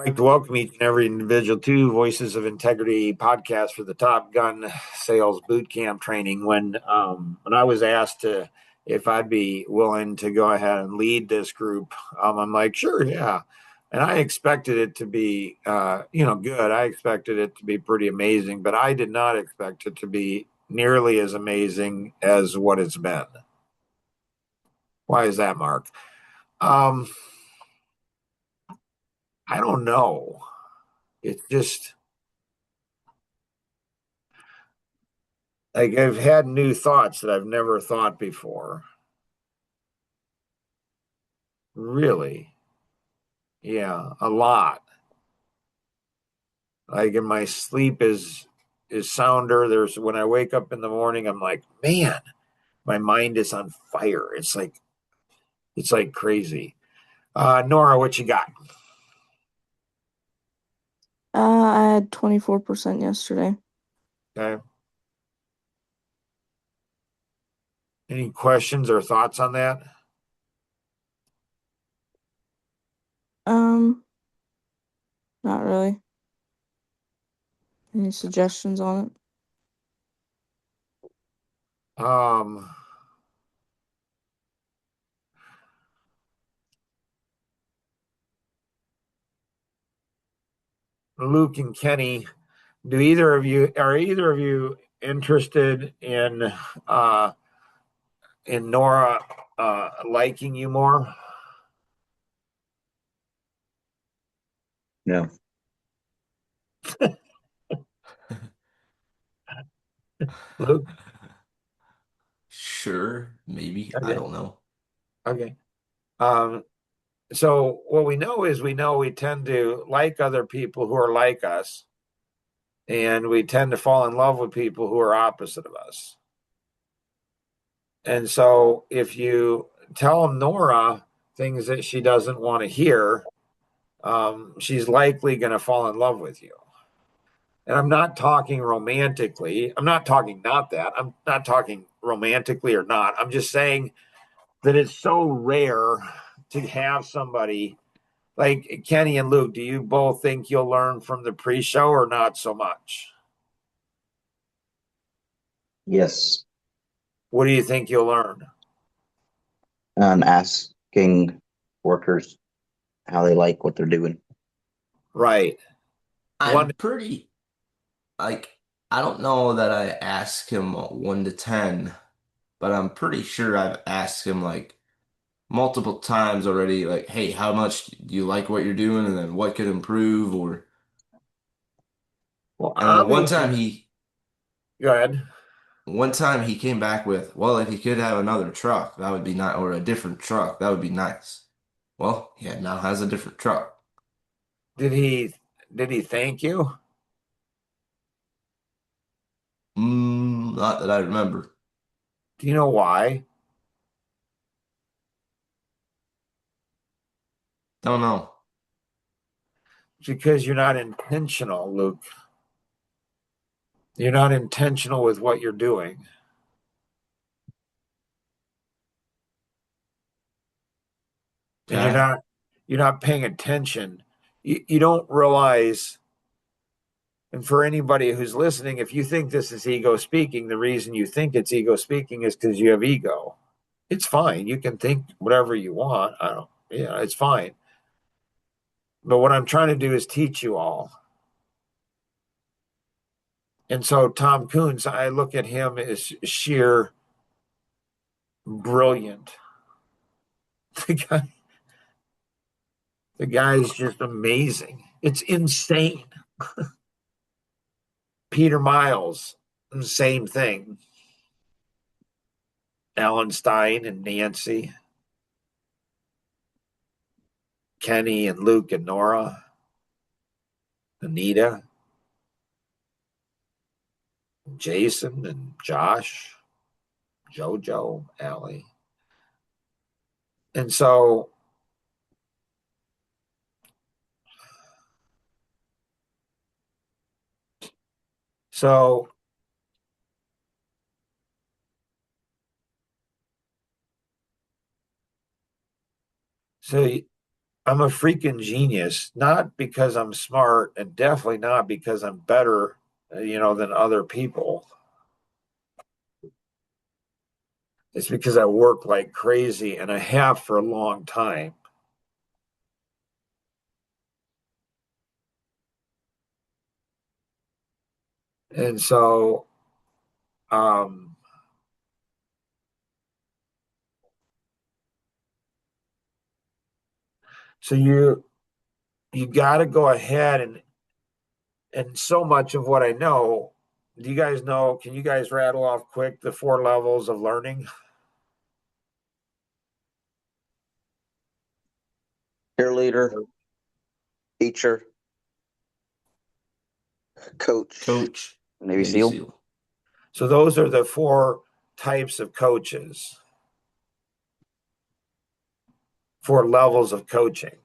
like to welcome each and every individual to Voices of Integrity podcast for the Top Gun Sales Boot Camp training. When I was asked if I'd be willing to go ahead and lead this group, I'm like, sure, yeah. And I expected it to be, good. I expected it to be pretty amazing, but I did not expect it to be nearly as amazing as what it's been. Why is that, Mark? Um, I don't know. It's just like I've had new thoughts that I've never thought before. Really? Yeah, a lot. Like, and my sleep is sounder. There's when I wake up in the morning, I'm like, man, my mind is on fire. It's like crazy. Nora, what you got? I had 24% yesterday. Okay. Any questions or thoughts on that? Um, Not really. Any suggestions on it? Um, Luke and Kenny, do either of you are either of you interested uh in Nora liking you more? No. Luke? Sure, maybe. I Okay. don't know. Okay. Um, so what we know is we tend to like other people who are like us, and we tend to fall in love with people who are opposite of us. And so if you tell Nora things that she doesn't want to hear, she's likely going to fall in love with you. And I'm not talking romantically. I'm not talking not that. I'm not talking romantically or not. I'm just saying that it's so rare to have somebody like Kenny and Luke. Do you both think you'll learn from the pre-show or not so much? Yes. What do you think you'll learn? Asking workers how they like what they're doing. Right. One. I'm pretty, like, I don't know that I asked him 1 to 10, but I'm pretty sure I've asked him like multiple times already, like, hey, how much do you like what you're doing? And then what could improve? Well, And then obviously, go ahead. one time he came back with, well, if he could have another truck, that would be nice, or a different truck, that would be nice. Well, yeah, now has a different truck. Did he did he thank you? Not that I remember. Do you know why? Don't know. It's because you're not intentional, Luke. You're not intentional with what you're doing. And you're Okay. not you're not paying attention. You don't realize, and for anybody who's listening, if you think this is ego speaking, the reason you think it's ego speaking is because you have ego. It's fine. You can think whatever you want. I don't, yeah, it's fine. But what I'm trying to do is teach you all. And so Tom Coons, I look at him as sheer brilliant. The guy, the guy's just amazing. It's insane. Peter Miles, same thing. Alan Stein and Nancy, Kenny and Luke and Nora, Anita, Jason and Josh, JoJo, Allie. And so so I'm a freaking genius, not because I'm smart and definitely not because I'm better, than other people. It's because I work like crazy and I have for a long time. And so, um, so you got to go ahead and so much of what I know. Do you guys know? Can you guys rattle off quick the 4 levels of learning? Cheerleader, teacher, Coach, Navy Navy SEAL. SEAL. So those are the 4 types of coaches, 4 levels of coaching.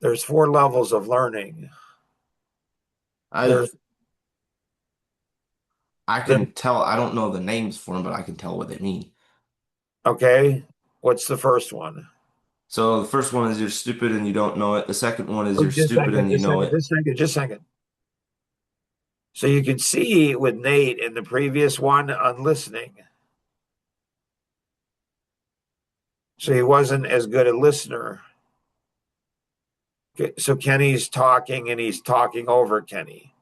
There's 4 levels of learning. I There's I there, can tell. I don't know the names for them, but I can tell what they mean. okay. What's the first one? So the first one is you're stupid and you don't know it. The second one is Oh, you're stupid and you know it. just a second. So you can see with Nate in the previous one on listening. So he wasn't as good a listener. Okay, so Kenny's talking and he's talking over Kenny.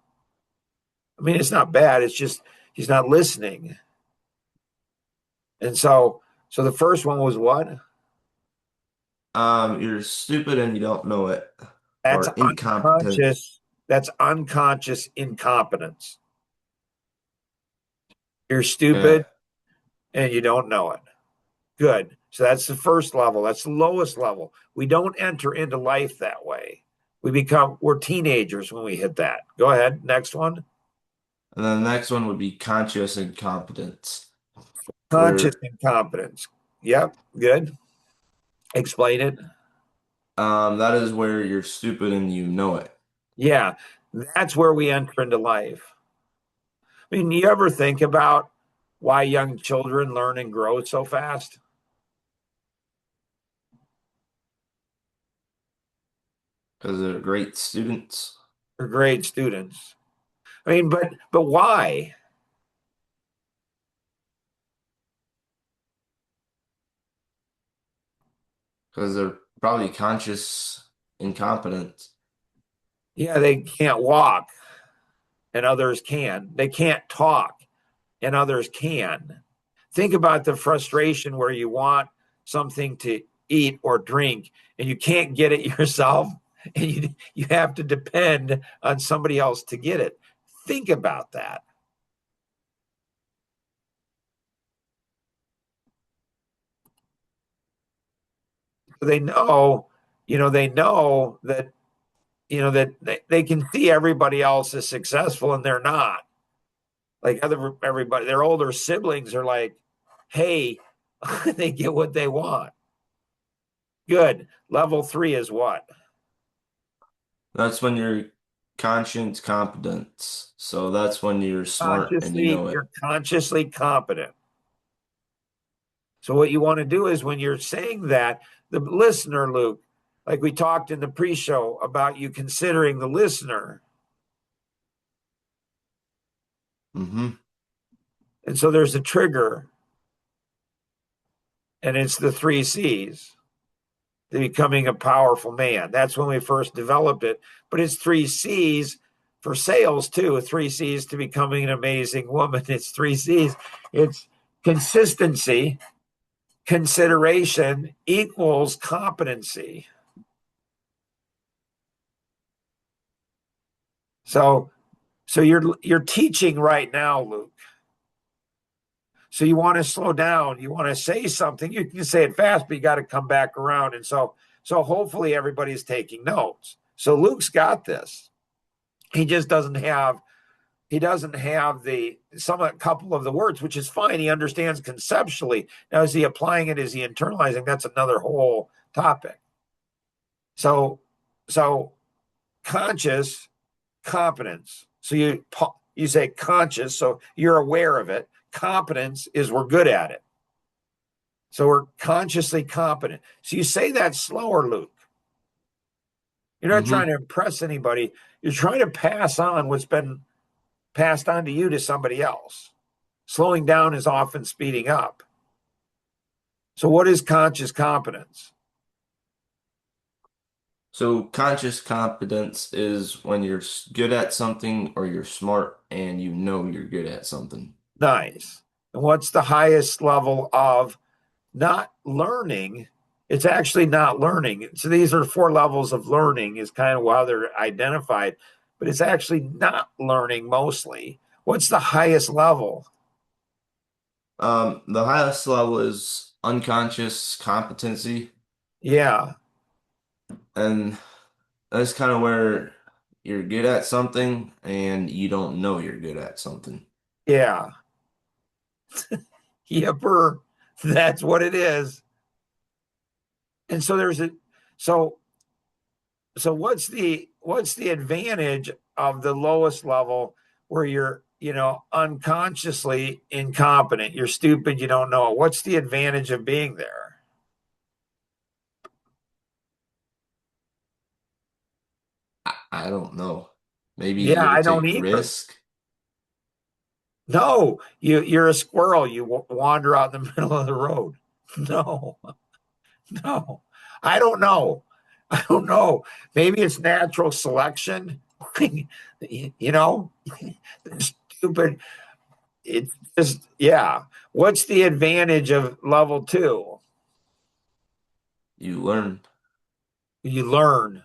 I mean, it's not bad. It's just he's not listening. And so the first one was what? You're stupid and you don't know it, That's or incompetent. unconscious. That's unconscious incompetence. You're Okay. stupid and you don't know it. Good. So that's the first level. That's the lowest level. We don't enter into life that way. We're teenagers when we hit that. Go ahead. Next one. And then the next one would be conscious incompetence, Conscious where incompetence. Yep. Good. Explain it. that is where you're stupid and you know it. Yeah. That's where we enter into life. I mean, you ever think about why young children learn and grow so fast? Because they're great students. They're great students. I mean, but why? Because they're probably conscious incompetent. Yeah, they can't walk and others can. They can't talk and others can. Think about the frustration where you want something to eat or drink and you can't get it yourself and you have to depend on somebody else to get it. Think about that. They know that they can see everybody else is successful and they're not. Like everybody, their older siblings are like, hey, they get what they want. Good. Level 3 is what? That's when you're conscience competence. So that's when you're smart and you know it. You're consciously competent. So what you want to do is when you're saying that, the listener, Luke, like we talked in the pre-show about you considering the listener. Mm-hmm. And so there's a trigger, and it's the 3 C's. To becoming a powerful man. That's when we first developed it. But it's 3 C's for sales too. 3 C's to becoming an amazing woman. It's 3 C's. It's consistency, consideration equals competency. So you're teaching right now, Luke. So you want to slow down. You want to say something. You can say it fast, but you got to come back around. And so hopefully everybody's taking notes. So Luke's got this. He just doesn't have the couple of the words, which is fine. He understands conceptually. Now, is he applying it? Is he internalizing? That's another whole topic. So conscious competence. So you say conscious, so you're aware of it. Competence is we're good at it. So we're consciously competent. So you say that slower, Luke. You're not Mhm. trying to impress anybody. You're trying to pass on what's been passed on to you to somebody else. Slowing down is often speeding up. So, what is conscious competence? So conscious competence is when you're good at something or you're smart and you know you're good at something. Nice. And what's the highest level of not learning? It's actually not learning. So, these are 4 levels of learning, is kind of how they're identified, but it's actually not learning mostly. What's the highest level? The highest level is unconscious competency, Yeah. and that's kind of where you're good at something and you don't know you're good at something. Yeah. Yipper. That's what it is. And so there's a so so what's the advantage of the lowest level where you're, unconsciously incompetent, you're stupid, you don't know? What's the advantage of being there? I don't know. Maybe Yeah, you get to I don't take either. risk. No, you're a squirrel, you wander out in the middle of the road. No. No. I don't know. I don't know. Maybe it's natural selection. you know, stupid. It's just, yeah. What's the advantage of level 2? You learn. You learn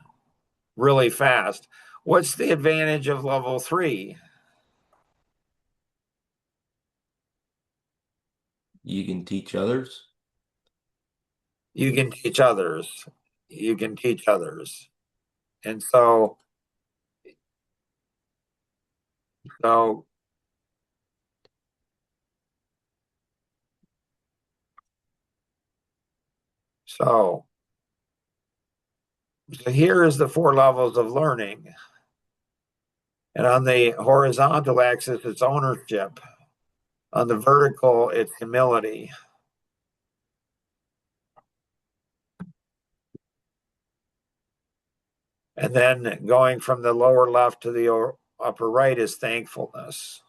really fast. What's the advantage of level 3? You can teach others. You can teach others. You can teach others. And so, so, so here is the 4 levels of learning. And on the horizontal axis, it's ownership. On the vertical, it's humility. And then going from the lower left to the upper right is thankfulness.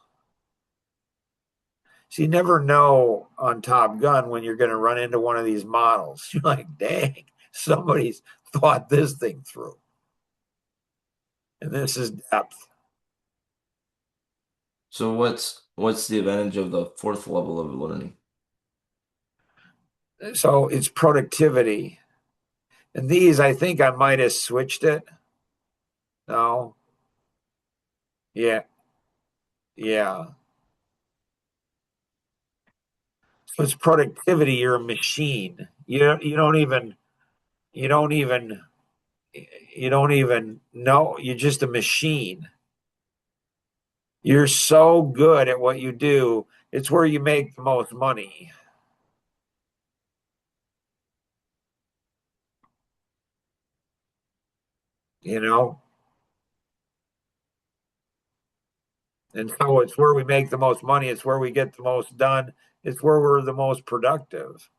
So you never know on Top Gun when you're going to run into one of these models. You're like, dang, somebody's thought this thing through. And this is depth. So what's the advantage of the fourth level of learning? So it's productivity. And these, I think I might have switched it. No. Yeah. Yeah. So it's productivity. You're a machine. You don't even you don't even know. You're just a machine. You're so good at what you do. It's where you make the most money. You know, and so it's where we make the most money. It's where we get the most done. It's where we're the most productive.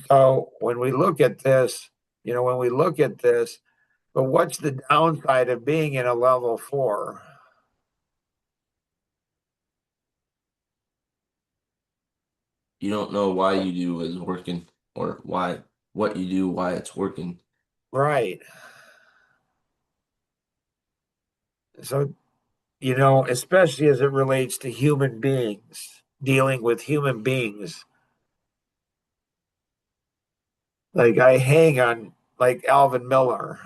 So when we look at this, when we look at this, but what's the downside of being in a level 4? You don't know why you do is working or why what you do, why it's working. Right. So, especially as it relates to human beings, dealing with human beings. Like I hang on like Alvin Miller.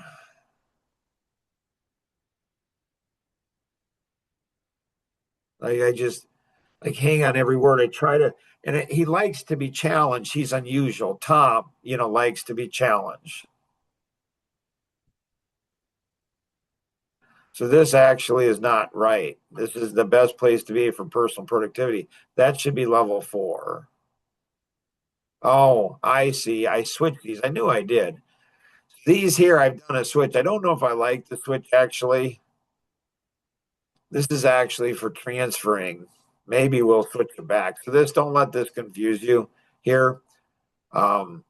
Like I just like hang on every word. I try to, and he likes to be challenged. He's unusual. Tom, likes to be challenged. So this actually is not right. This is the best place to be for personal productivity. That should be level 4. Oh, I see. I switched these. I knew I did. These here, I've done a switch. I don't know if I like the switch actually. This is actually for transferring. Maybe we'll switch it back. So this, don't let this confuse you here. So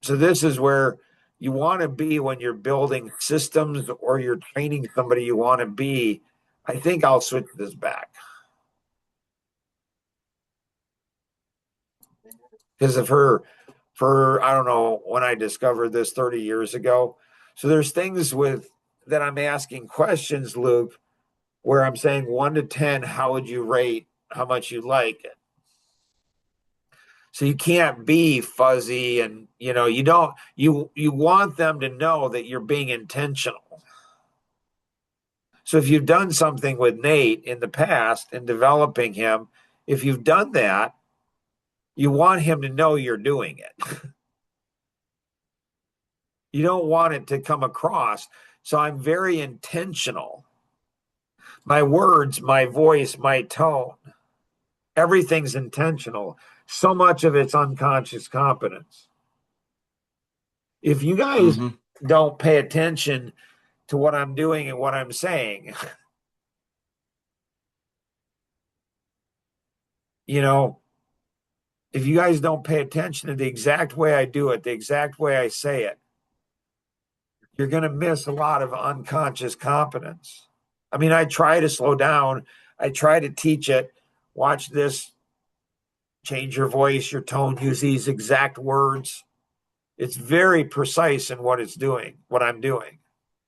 this is where you want to be when you're building systems or you're training somebody you want to be. I think I'll switch this back. Because of her, I don't know when I discovered this 30 years ago. So there's things with that I'm asking questions, Luke, where I'm saying 1 to 10, how would you rate how much you like it? So you can't be fuzzy, and you want them to know that you're being intentional. So if you've done something with Nate in the past in developing him, if you've done that, you want him to know you're doing it. You don't want it to come across. So I'm very intentional. My words, my voice, my tone, everything's intentional. So much of it's unconscious competence. If you guys don't pay attention to what I'm doing and what I'm saying, if you guys don't pay attention to the exact way I do it, the exact way I say it, you're going to miss a lot of unconscious competence. I mean, I try to slow down. I try to teach it. Watch this. Change your voice, your tone, use these exact words. It's very precise in what it's doing, what I'm doing.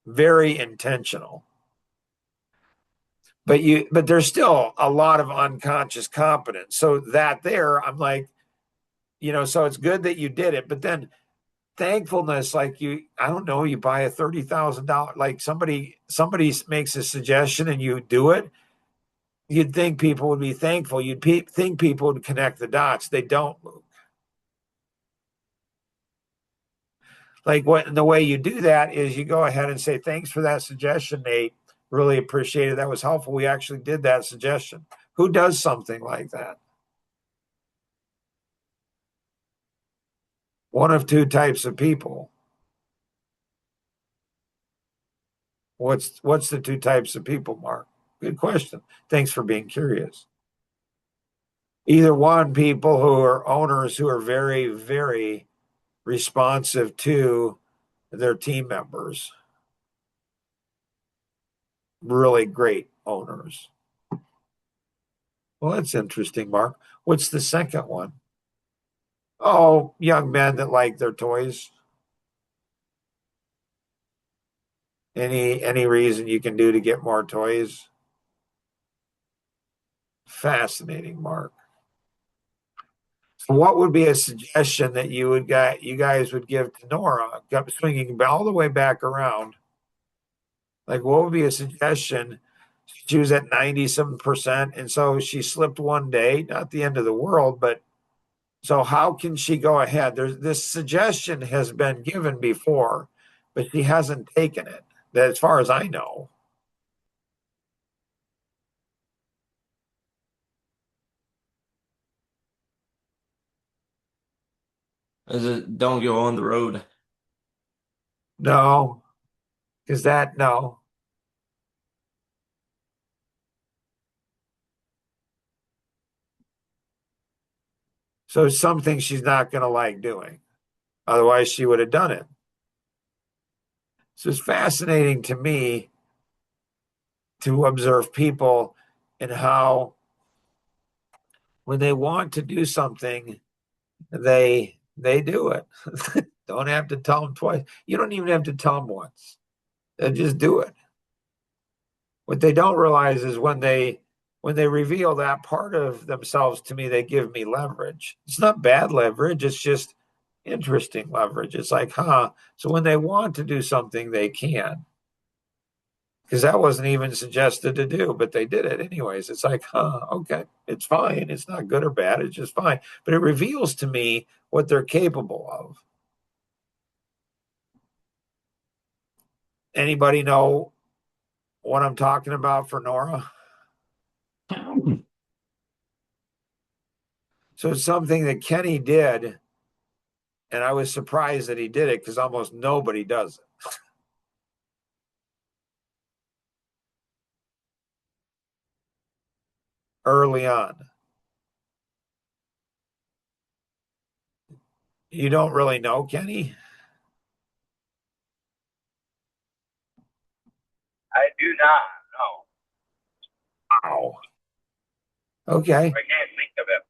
Very intentional. But there's still a lot of unconscious competence. So that there, I'm like, so it's good that you did it, but then thankfulness, like I don't know, you buy a $30,000, like somebody makes a suggestion and you do it. You'd think people would be thankful. You'd think people would connect the dots. They don't, Luke. Like the way you do that is you go ahead and say, thanks for that suggestion, Nate. Really appreciate it. That was helpful. We actually did that suggestion. Who does something like that? One of two types of people. What's the two types of people, Mark? Good question. Thanks for being curious. Either one, people who are owners who are very, very responsive to their team members. Really great owners. Well, that's interesting, Mark. What's the second one? Oh, young men that like their toys. Any reason you can do to get more toys? Fascinating, Mark. So what would be a suggestion that you guys would give to Nora, swinging all the way back around? Like, what would be a suggestion? She was at 90-some%, and so she slipped one day. Not the end of the world, but so how can she go ahead? This suggestion has been given before, but she hasn't taken it, as far as I know. Is it don't go on the road? No. Is that no? So something she's not going to like doing. Otherwise, she would have done it. So it's fascinating to me to observe people and how when they want to do something, they do it. Don't have to tell them twice. You don't even have to tell them once. They just do it. What they don't realize is when they reveal that part of themselves to me, they give me leverage. It's not bad leverage. It's just interesting leverage. It's like, huh? So when they want to do something, they can. Because that wasn't even suggested to do, but they did it anyways. It's like, huh, okay, it's fine. It's not good or bad. It's just fine. But it reveals to me what they're capable of. Anybody know what I'm talking about for Nora? So it's something that Kenny did And I was surprised that he did it because almost nobody does it. Early on. You don't really know, Kenny? I do not know. Wow. Okay. I can't think of it.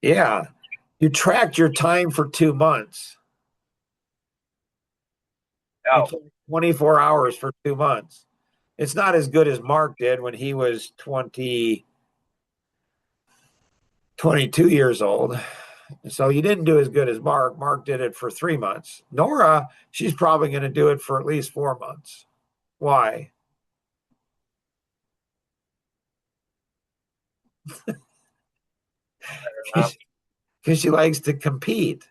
Yeah. You tracked your time for 2 months. No. You took 24 hours for 2 months. It's not as good as Mark did when he was 22 years old. So you didn't do as good as Mark. Mark did it for 3 months. Nora, she's probably going to do it for at least 4 months. Why? Because she likes to compete.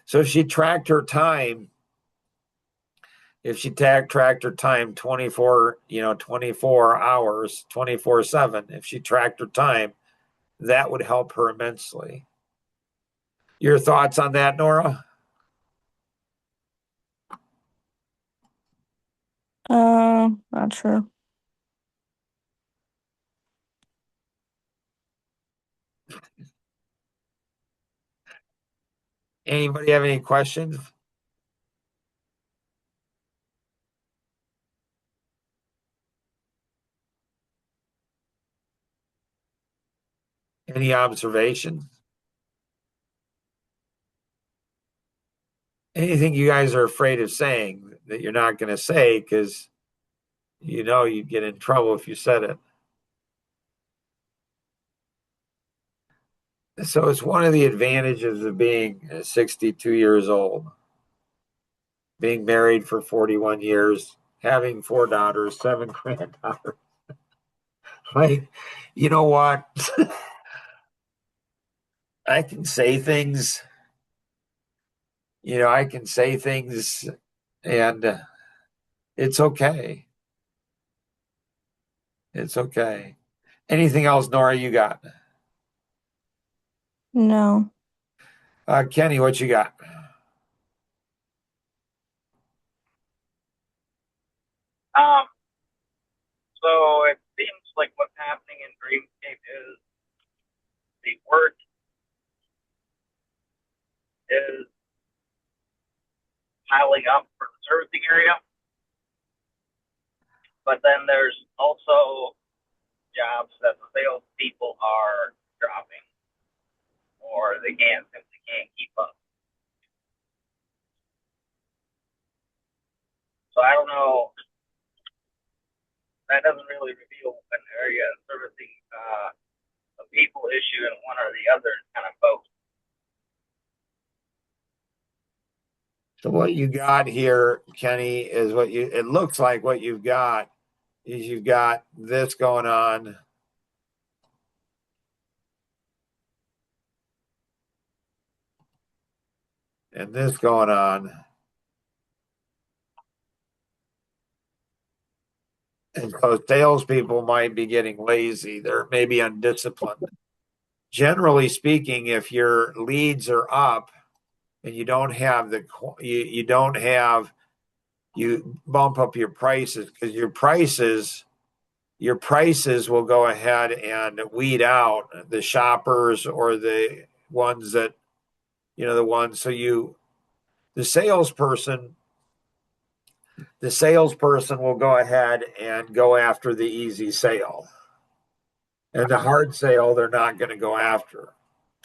So if she tracked her time, if she tracked her time 24 hours, 24/7, if she tracked her time, that would help her immensely. Your thoughts on that, Nora? Not sure. Anybody have any questions? Any observations? Anything you guys are afraid of saying that you're not going to say because you know you'd get in trouble if you said it? So it's one of the advantages of being 62 years old, being married for 41 years, having 4 daughters, 7 granddaughters. Like, you know what? I can say things, I can say things and it's okay. It's okay. Anything else, Nora, you got? No. Kenny, what you got? Um, so it seems like what's happening in Dreamscape is the work is piling up for the servicing area. But then there's also jobs that the salespeople are dropping or they simply can't keep up. So I don't know. That doesn't really reveal an area of servicing a people issue in one or the other. It's kind of both. So what you got here, Kenny, is it looks like what you've got is you've got this going on. And this going on. And so salespeople might be getting lazy. They're maybe undisciplined. Generally speaking, if your leads are up and you don't have you bump up your prices because your prices will go ahead and weed out the shoppers or the ones that the salesperson will go ahead and go after the easy sale. And the hard sale, they're not going to go after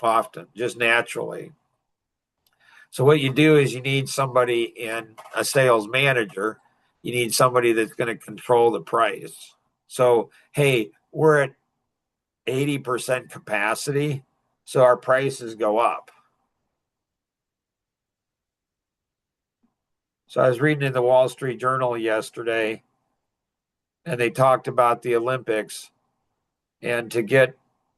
often, just naturally. So what you do is you need somebody in a sales manager. You need somebody that's going to control the price. So, hey, we're at 80% capacity, so our prices go up. So I was reading in the Wall Street Journal yesterday, and they talked about the Olympics, and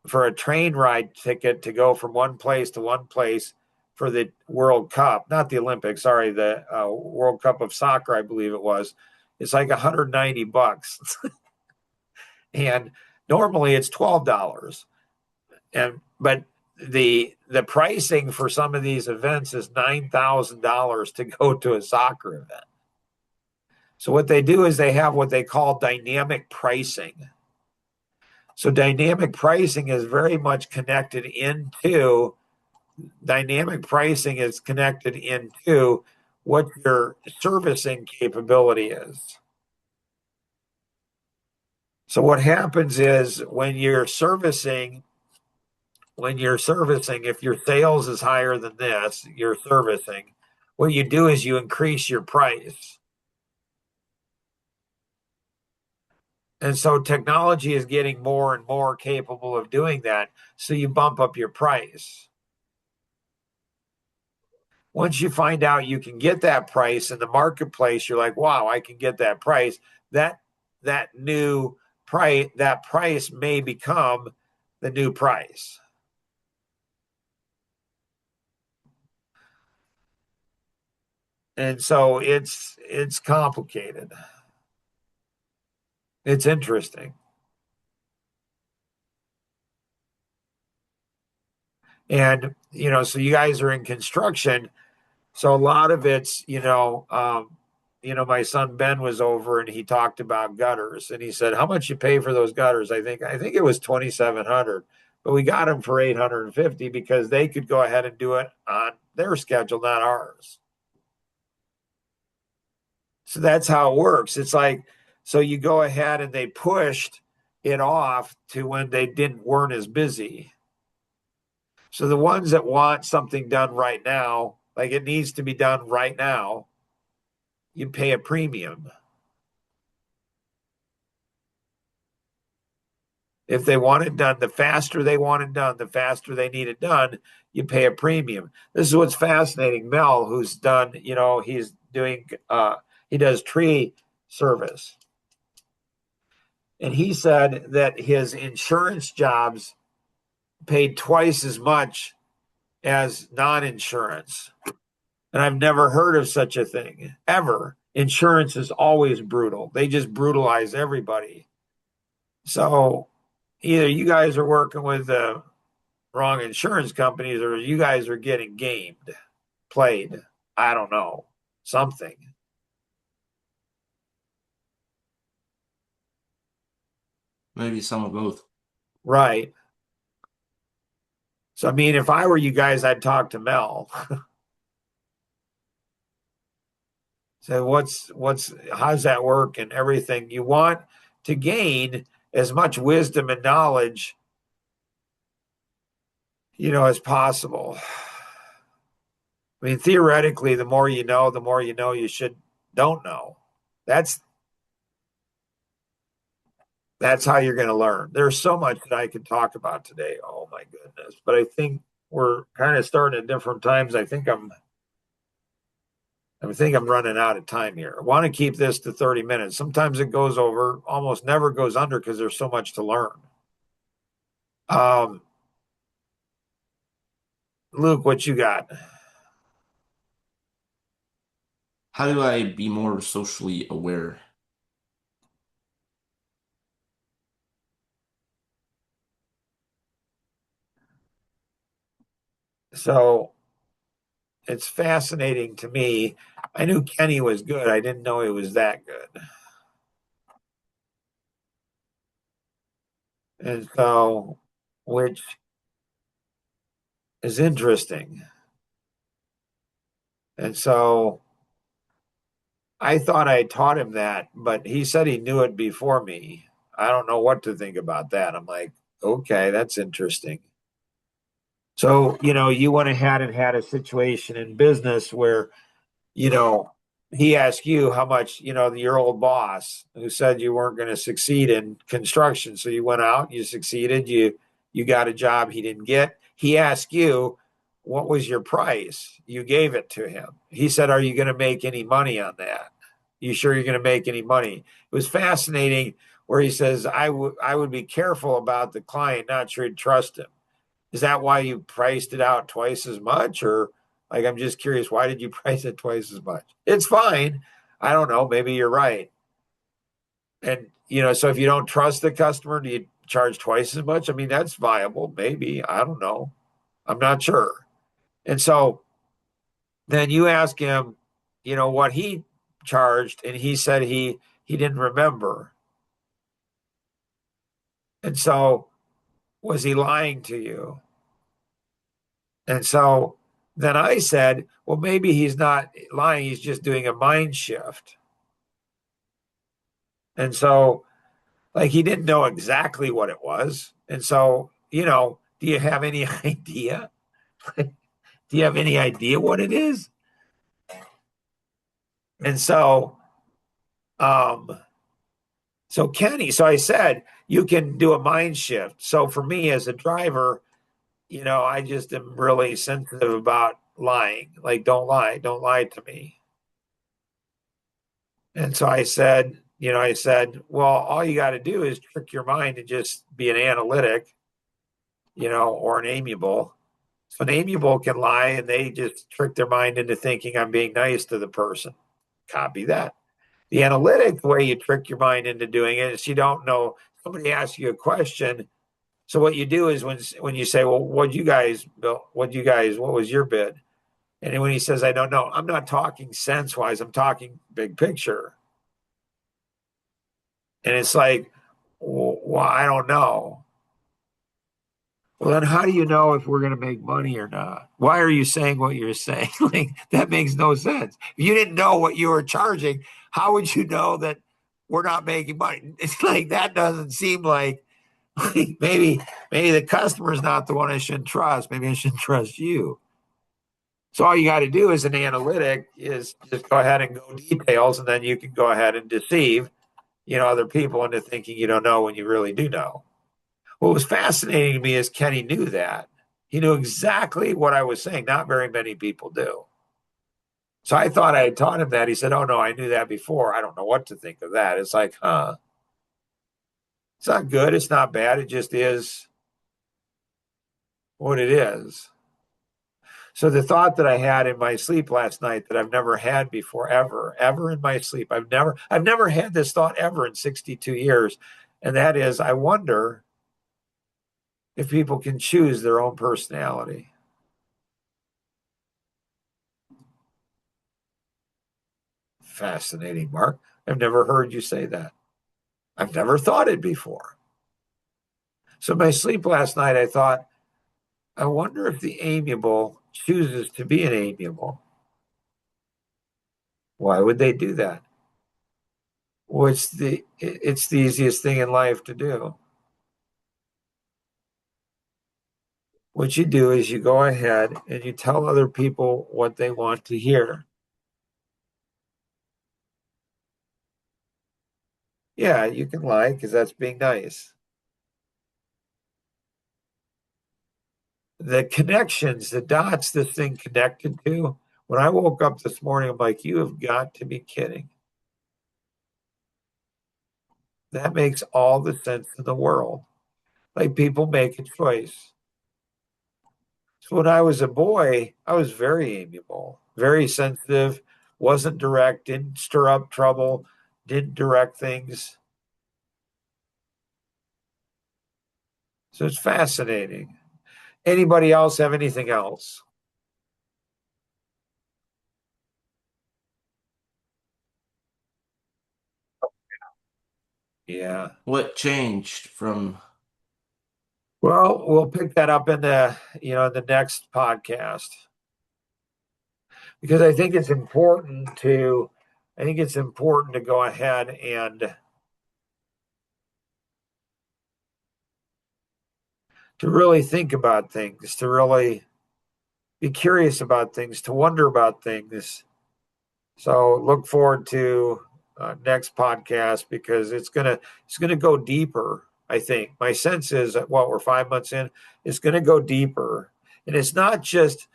for a train ride ticket to go from one place to one place for the World Cup, not the Olympics, sorry, the World Cup of soccer, I believe it was, it's like $190. And normally it's $12. but the pricing for some of these events is $9,000 to go to a soccer event. So what they do is they have what they call dynamic pricing. So dynamic pricing is very much connected into what your servicing capability is. So what happens is when you're servicing, if your sales is higher than this, you're servicing, what you do is you increase your price. And so technology is getting more and more capable of doing that. So you bump up your price. Once you find out you can get that price in the marketplace, you're like, wow, I can get that price. That price may become the new price. And so it's complicated. It's interesting. And, so you guys are in construction. So a lot of it's, my son Ben was over and he talked about gutters and he said, how much you pay for those gutters? I think it was $2,700, but we got them for $850 because they could go ahead and do it on their schedule, not ours. So that's how it works. It's like, so you go ahead and they pushed it off to when they weren't as busy. So the ones that want something done right now, like it needs to be done right now, you pay a premium. If they want it done, the faster they want it done, the faster they need it done, you pay a premium. This is what's fascinating. Mel, who's done, he's doing, he does tree service. And he said that his insurance jobs paid twice as much as non-insurance. And I've never heard of such a thing, ever. Insurance is always brutal. They just brutalize everybody. So either you guys are working with the wrong insurance companies or you guys are getting gamed, played. I don't know. Something. Maybe some of both. Right. So, I mean, if I were you guys, I'd talk to Mel. So how's that work and everything? You want to gain as much wisdom and knowledge, as possible. I mean, theoretically, the more you know, you don't know. That's how you're going to learn. There's so much that I could talk about today. Oh my goodness. But I think we're kind of starting at different times. I think I'm running out of time here. I want to keep this to 30 minutes. Sometimes it goes over, almost never goes under because there's so much to learn. Luke, what you got? How do I be more socially aware? So it's fascinating to me. I knew Kenny was good. I didn't know he was that good. And so, which is interesting. And so I thought I taught him that, but he said he knew it before me. I don't know what to think about that. I'm like, okay, that's interesting. So, you went ahead and had a situation in business where, he asked you how much, your old boss who said you weren't going to succeed in construction. So you went out, you succeeded, you got a job he didn't get. He asked you, what was your price? You gave it to him. He said, are you going to make any money on that? You sure you're going to make any money? It was fascinating where he says, I would be careful about the client, not sure he'd trust him. Is that why you priced it out twice as much? Or I'm just curious, why did you price it twice as much? It's fine. I don't know. Maybe you're right. And, so if you don't trust the customer, do charge twice as much? I mean, that's viable, maybe. I don't know. I'm not sure. And so then you ask him, what he charged, and he said he didn't remember. And so was he lying to you? And so then I said, well, maybe he's not lying, he's just doing a mind shift. And so like he didn't know exactly what it was. And so, do you have any idea? Do you have any idea what it is? And so Kenny, so I said, you can do a mind shift. So for me as a driver, I just am really sensitive about lying. Like, don't lie to me. And so I said, well, all you got to do is trick your mind and just be an analytic, or an amiable. So an amiable can lie and they just trick their mind into thinking I'm being nice to the person. Copy that. The analytic way you trick your mind into doing it is you don't know. Somebody asks you a question. So what you do is when you say, well, what was your bid? And then when he says, I don't know, I'm not talking sense wise, I'm talking big picture. And it's like, well, I don't know. Well, then how do you know if we're going to make money or not? Why are you saying what you're saying? Like, that makes no sense. If you didn't know what you were charging, how would you know that we're not making money? It's like, that doesn't seem like maybe the customer's not the one I shouldn't trust. Maybe I shouldn't trust you. So all you got to do as an analytic is just go ahead and go details, and then you can go ahead and deceive, other people into thinking you don't know when you really do know. What was fascinating to me is Kenny knew that. He knew exactly what I was saying. Not very many people do. So I thought I had taught him that. He said, oh, no, I knew that before. I don't know what to think of that. It's like, it's not good. It's not bad. It just is what it is. So the thought that I had in my sleep last night that I've never had before, ever in my sleep, I've never had this thought ever in 62 years. And that is, I wonder if people can choose their own personality. Fascinating, Mark. I've never heard you say that. I've never thought it before. So in my sleep last night, I thought, I wonder if the amiable chooses to be an amiable. Why would they do that? Well, it's the easiest thing in life to do. What you do is you go ahead and you tell other people what they want to hear. Yeah, you can lie because that's being nice. The connections, the dots this thing connected to, when I woke up this morning, I'm like, you have got to be kidding. That makes all the sense in the world. Like, people make a choice. So when I was a boy, I was very amiable, very sensitive, wasn't direct, didn't stir up trouble, didn't direct things. So it's fascinating. Anybody else have anything else? Yeah. What changed from? Well, we'll pick that up in the next podcast, because I think it's important to go ahead and to really think about things, to really be curious about things, to wonder about things. So look forward to next podcast, because it's gonna go deeper. I think my sense is that we're 5 months in, it's gonna go deeper, and it's not just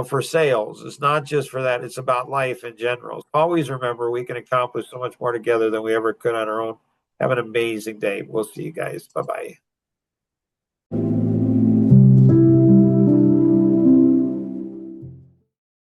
for sales. It's not just for that. It's about life in general. Always remember, we can accomplish so much more together than we ever could on our own. Have an amazing day. We'll see you guys. Bye bye.